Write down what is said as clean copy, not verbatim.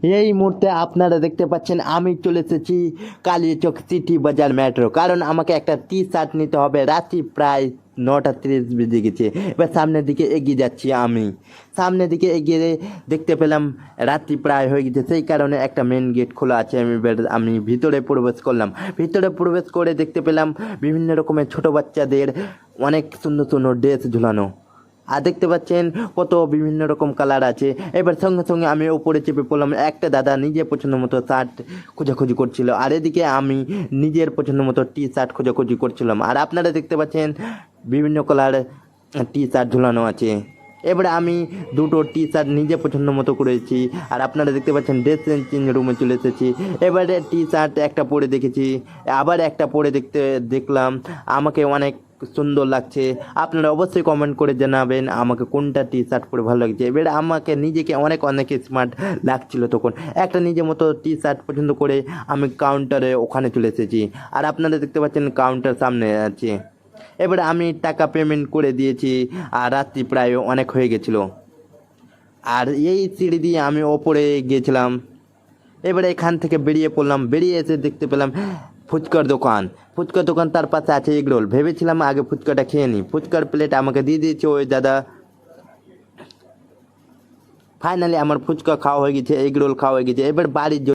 এই মুহূর্তে আপনারা দেখতে পাচ্ছেন আমি চলে এসেছি কালিয়াচক সিটি বাজার মেট্রো, কারণ আমাকে একটা টি শার্ট নিতে হবে। রাত্রি প্রায় 9:30 বেজে গেছে। এবার সামনের দিকে এগিয়ে যাচ্ছি। আমি সামনের দিকে এগিয়ে দেখতে পেলাম রাত্রি প্রায় হয়ে গেছে, সেই কারণে একটা মেন গেট খোলা আছে। আমি ভিতরে প্রবেশ করলাম। ভিতরে প্রবেশ করে দেখতে পেলাম বিভিন্ন রকমের ছোট বাচ্চাদের অনেক সুন্দর সুন্দর ড্রেস ঝুলানো, আর দেখতে পাচ্ছেন কত বিভিন্ন রকম কালার আছে। এবার সঙ্গে সঙ্গে আমি উপরে চেপে পড়লাম। একটা দাদা নিজের পছন্দ মতো শার্ট খোঁজাখুঁজি করছিল, আর এদিকে আমি নিজের পছন্দ মতো টি শার্ট খোঁজাখুঁজি করছিলাম। আর আপনারা দেখতে পাচ্ছেন বিভিন্ন কালার টি শার্ট ঝুলানো আছে। এবারে আমি দুটো টি শার্ট নিজে পছন্দ মতো করেছি, আর আপনারা দেখতে পাচ্ছেন ড্রেস চেঞ্জ রুমে চলে এসেছি। এবারে টি শার্ট একটা পরে দেখেছি, আবার একটা পরে দেখলাম আমাকে অনেক সুন্দর লাগছে। আপনারা অবশ্যই কমেন্ট করে জানাবেন আমাকে কোনটা টি শার্ট পরে ভালো লাগছে। এবারে আমাকে নিজেকে অনেক স্মার্ট লাগছিল। তখন একটা নিজের মতো টি শার্ট পছন্দ করে আমি কাউন্টারে ওখানে চলে এসেছি, আর আপনারা দেখতে পাচ্ছেন কাউন্টার সামনে আছে। এবারে আমি টাকা পেমেন্ট করে দিয়েছি, আর রাত্রি প্রায় অনেক হয়ে গেছিলো। আর এই সিঁড়ি দিয়ে আমি ওপরে গিয়েছিলাম। এবারে এখান থেকে বেরিয়ে পড়লাম। বেরিয়ে এসে দেখতে পেলাম ফুচকার দোকান। ফুচকার দোকান, তার পাশে আছে এগরোল। ভেবেছিলাম আগে ফুচকাটা খেয়ে নিই। ফুচকার প্লেট আমাকে দিয়ে দিয়েছে ওই দাদা। ফাইনালি আমার ফুচকা খাওয়া হয়ে গেছে, এগরোল খাওয়া হয়ে গেছে। এবার বাড়ির